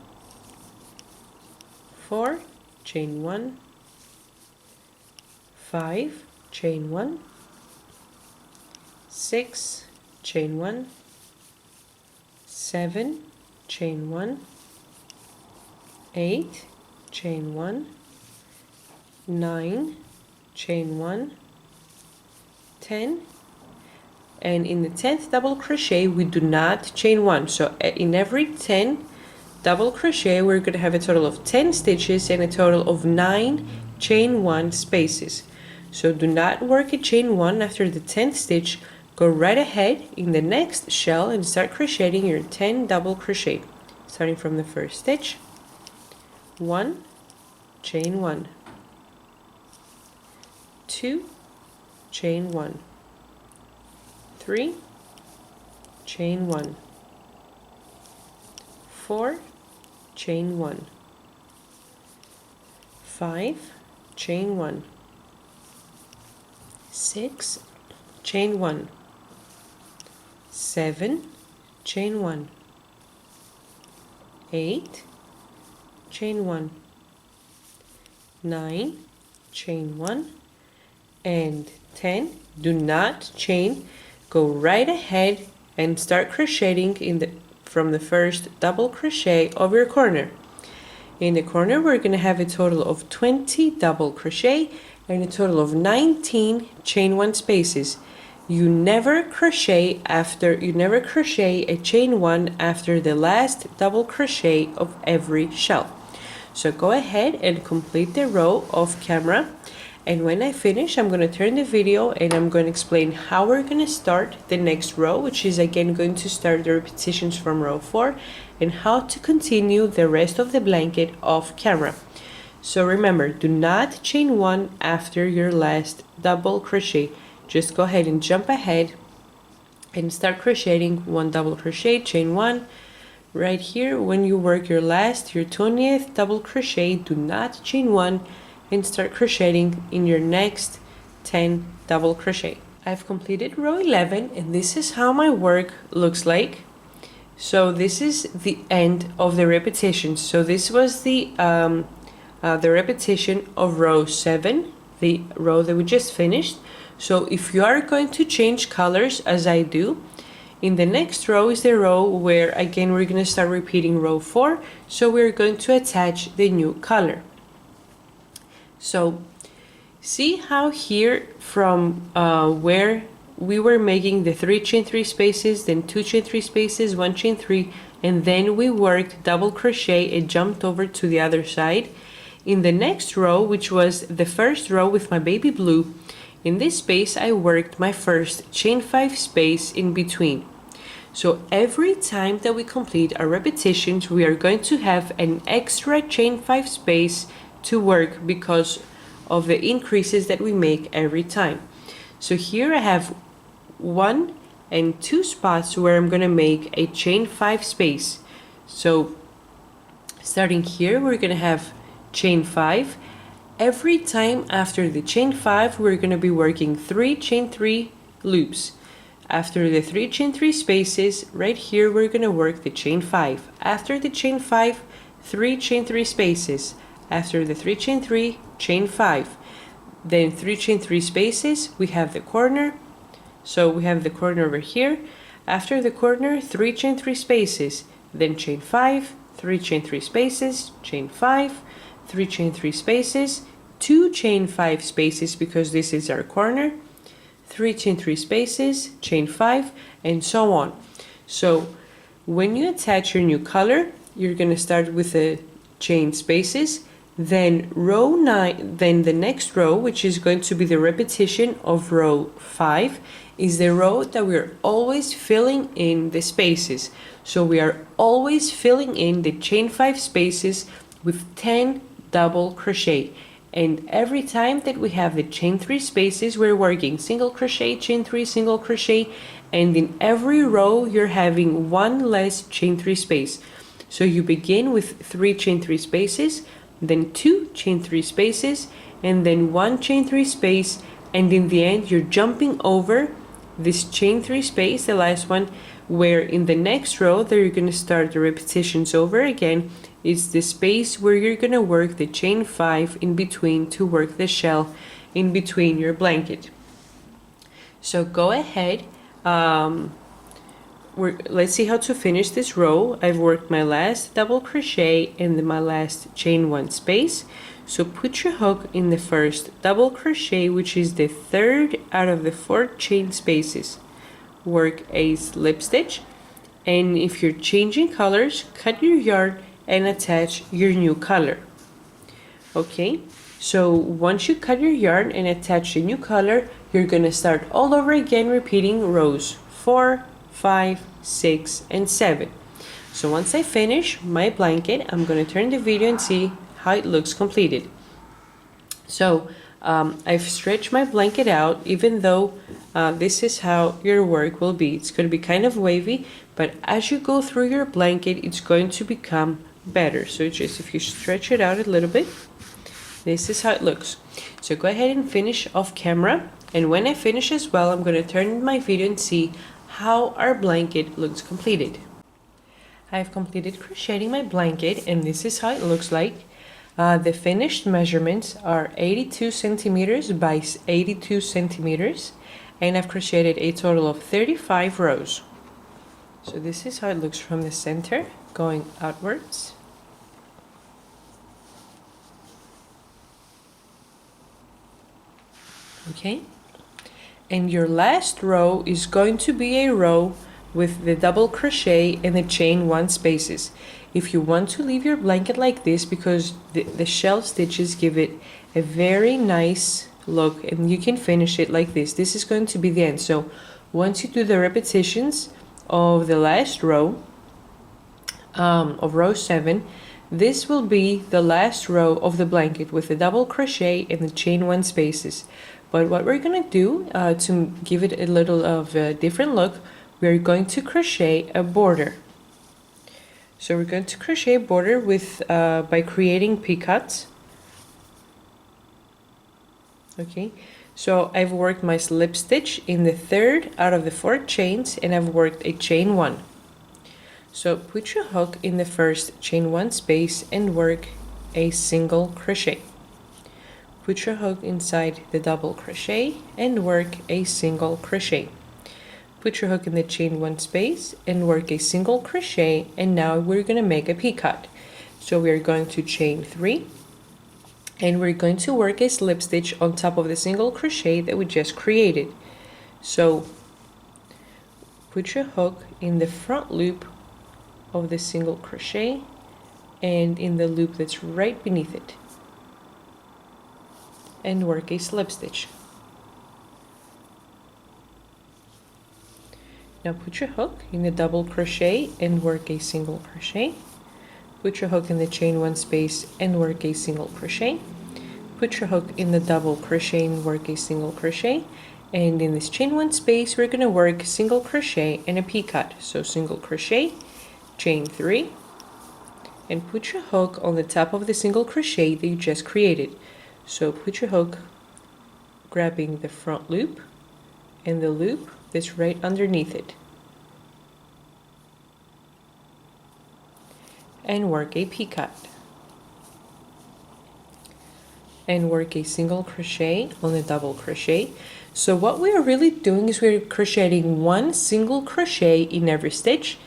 4, chain 1, 5, chain 1, 6, chain 1, 7, chain 1, 8, chain 1, 9, chain 1, 10, and in the 10th double crochet we do not chain 1. So in every 10 double crochet we're going to have a total of 10 stitches and a total of 9 chain 1 spaces. So do not work a chain 1 after the 10th stitch. Go right ahead in the next shell and start crocheting your 10 double crochet, starting from the first stitch. 1, chain 1, 2, chain 1, 3, chain 1, 4, chain 1, 5, chain 1, 6, chain 1, 7, chain 1, 8, chain 1, 9, chain 1, and 10. Do not chain. Go right ahead and start crocheting from the first double crochet of your corner. In the corner we're going to have a total of 20 double crochet and a total of 19 chain 1 spaces. You never crochet a chain 1 after the last double crochet of every shell. So go ahead and complete the row off camera, and when I finish I'm going to turn the video and I'm going to explain how we're going to start the next row, which is again going to start the repetitions from row 4, and how to continue the rest of the blanket off camera. So remember, do not chain 1 after your last double crochet. Just go ahead and jump ahead and start crocheting 1 double crochet, chain 1. Right here, when you work your 20th double crochet, do not chain 1 and start crocheting in your next 10 double crochet. I've completed row 11 and this is how my work looks like. So this is the end of the repetition. So this was the repetition of row 7, the row that we just finished. So if you are going to change colors as I do, in the next row is the row where again we're going to start repeating row 4. So we're going to attach the new color. So see how here from where we were making the 3 chain 3 spaces, then 2 chain 3 spaces, 1 chain 3, and then we worked double crochet and jumped over to the other side. In the next row, which was the first row with my baby blue, in this space I worked my first chain 5 space in between. So every time that we complete our repetitions we are going to have an extra chain 5 space to work because of the increases that we make every time. So here I have 1 and 2 spots where I'm going to make a chain 5 space. So starting here we're going to have chain 5. Every time after the chain 5 we're going to be working 3 chain 3 loops. After the 3 chain 3 spaces, right here we're going to work the chain 5. After the chain 5, 3 chain 3 spaces. After the 3 chain 3, chain 5. Then 3 chain 3 spaces, we have the corner. So we have the corner over here. After the corner, 3 chain 3 spaces. Then chain 5, 3 chain 3 spaces, chain 5, 3 chain 3 spaces, 2 chain 5 spaces because this is our corner, 3 chain 3 spaces, chain 5, and so on. So when you attach your new color, you're going to start with the chain spaces, then row 9, then the next row, which is going to be the repetition of row 5. is the row that we're always filling in the spaces. So we are always filling in the chain 5 spaces with 10 double crochet. And every time that we have the chain 3 spaces, we're working single crochet, chain 3, single crochet, and in every row you're having one less chain 3 space. So you begin with 3 chain 3 spaces, then 2 chain 3 spaces, and then 1 chain 3 space, and in the end you're jumping over this chain 3 space, the last one, where in the next row that you're going to start the repetitions over again is the space where you're going to work the chain 5 in between to work the shell in between your blanket. So go ahead, let's see how to finish this row. I've worked my last double crochet and my last chain 1 space. So put your hook in the first double crochet, which is the third out of the 4 chain spaces. Work a slip stitch, and if you're changing colors, cut your yarn and attach your new color. Okay, so once you cut your yarn and attach the new color, you're gonna start all over again, repeating rows 4, 5, 6, and 7. So once I finish my blanket, I'm gonna turn the video and see how it looks completed. So I've stretched my blanket out, even though this is how your work will be. It's going to be kind of wavy, but as you go through your blanket, it's going to become better. So just if you stretch it out a little bit, this is how it looks. So go ahead and finish off camera, and when I finish as well, I'm going to turn my video and see how our blanket looks completed. I've completed crocheting my blanket, and this is how it looks like. The finished measurements are 82 centimeters by 82 centimeters, and I've crocheted a total of 35 rows. So this is how it looks from the center, going outwards. Okay, and your last row is going to be a row with the double crochet and the chain 1 spaces. If you want to leave your blanket like this, because the shell stitches give it a very nice look, and you can finish it like this. This is going to be the end. So once you do the repetitions of the last row, of row 7, this will be the last row of the blanket with the double crochet and the chain 1 spaces. But what we're going to do to give it a little of a different look, we're going to crochet a border. So we're going to crochet a border with by creating picots. Okay, so I've worked my slip stitch in the third out of the 4 chains, and I've worked a chain 1. So put your hook in the first chain 1 space and work a single crochet. Put your hook inside the double crochet and work a single crochet. Put your hook in the chain 1 space and work a single crochet, and now we're going to make a picot. So we're going to chain 3, and we're going to work a slip stitch on top of the single crochet that we just created. So put your hook in the front loop of the single crochet and in the loop that's right beneath it, and work a slip stitch. Now put your hook in the double crochet and work a single crochet. Put your hook in the chain 1 space and work a single crochet. Put your hook in the double crochet and work a single crochet. And in this chain 1 space, we're going to work single crochet and a picot. So single crochet, chain 3, and put your hook on the top of the single crochet that you just created. So put your hook grabbing the front loop and the loop that's right underneath it, and work a picot, and work a single crochet on the double crochet. So what we are really doing is we're crocheting 1 single crochet in every stitch.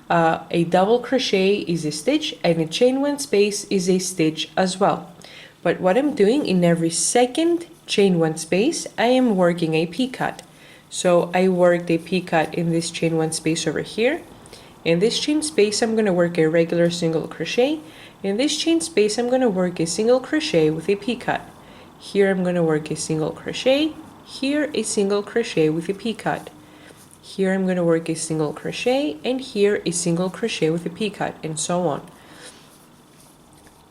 A double crochet is a stitch, and a chain 1 space is a stitch as well. But what I'm doing, in every second chain 1 space, I am working a picot. So I worked a picot in this chain 1 space over here. In this chain space, I'm going to work a regular single crochet. In this chain space, I'm going to work a single crochet with a picot. Here I'm going to work a single crochet here a single crochet with a picot. Here I'm going to work a single crochet, and here a single crochet with a picot, and so on.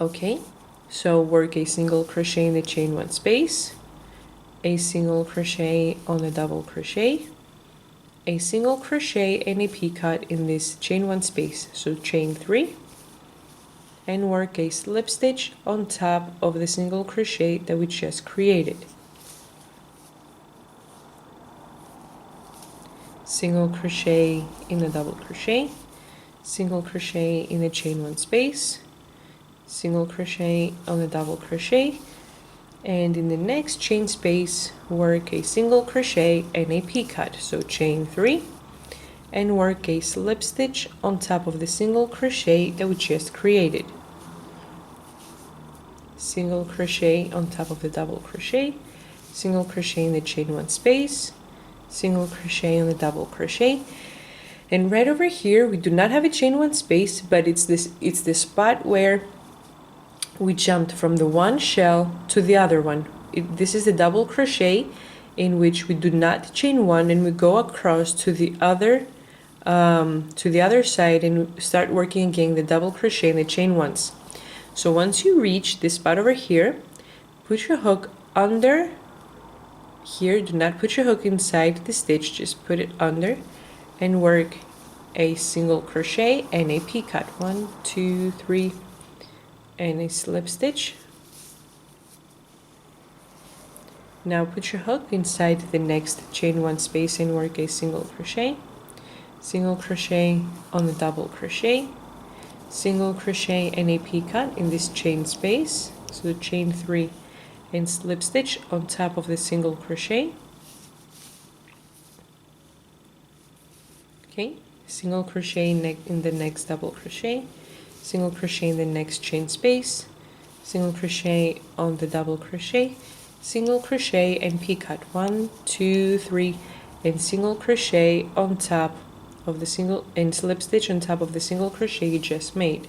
Okay, so work a single crochet in the chain 1 space, a single crochet on the double crochet, a single crochet and a picot in this chain 1 space, so chain 3, and work a slip stitch on top of the single crochet that we just created. Single crochet in the double crochet, single crochet in the chain 1 space, single crochet on the double crochet, and in the next chain space work a single crochet and a picot, so chain 3, and work a slip stitch on top of the single crochet that we just created. Single crochet on top of the double crochet, single crochet in the chain 1 space, single crochet on the double crochet, and right over here we do not have a chain 1 space, but it's the spot where we jumped from the one shell to the other one. This is the double crochet in which we do not chain 1, and we go across to the other side and start working again the double crochet and the chain 1s. So once you reach this spot over here, put your hook under here. Do not put your hook inside the stitch, just put it under and work a single crochet and a picot. 1, 2, 3, and a slip stitch. Now put your hook inside the next chain 1 space and work a single crochet on the double crochet, single crochet and a picot in this chain space, so chain 3, and slip stitch on top of the single crochet. Okay, single crochet in the next double crochet, single crochet in the next chain space, single crochet on the double crochet, single crochet and picot. 1, 2, 3, and single crochet on top of the single, and slip stitch on top of the single crochet you just made.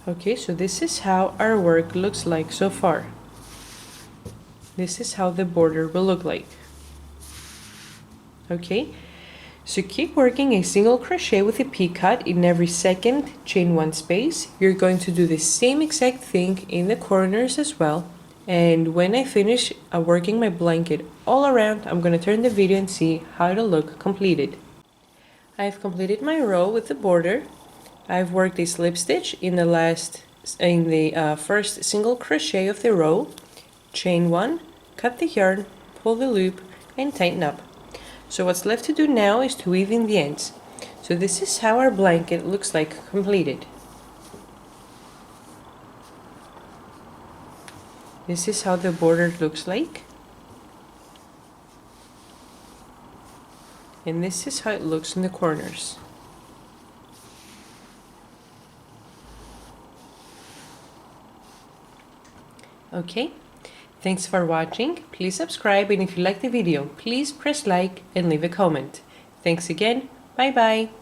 Okay, so this is how our work looks like so far. This is how the border will look like. Okay, so keep working a single crochet with a picot in every second chain 1 space. You're going to do the same exact thing in the corners as well, and when I finish working my blanket all around, I'm going to turn the video and see how it'll look completed. I've completed my row with the border. I've worked a slip stitch in the first single crochet of the row, chain 1, cut the yarn, pull the loop, and tighten up. So what's left to do now is to weave in the ends. So this is how our blanket looks like completed. This is how the border looks like. And this is how it looks in the corners. Okay. Thanks for watching. Please subscribe, and if you like the video, please press like and leave a comment. Thanks again. Bye bye.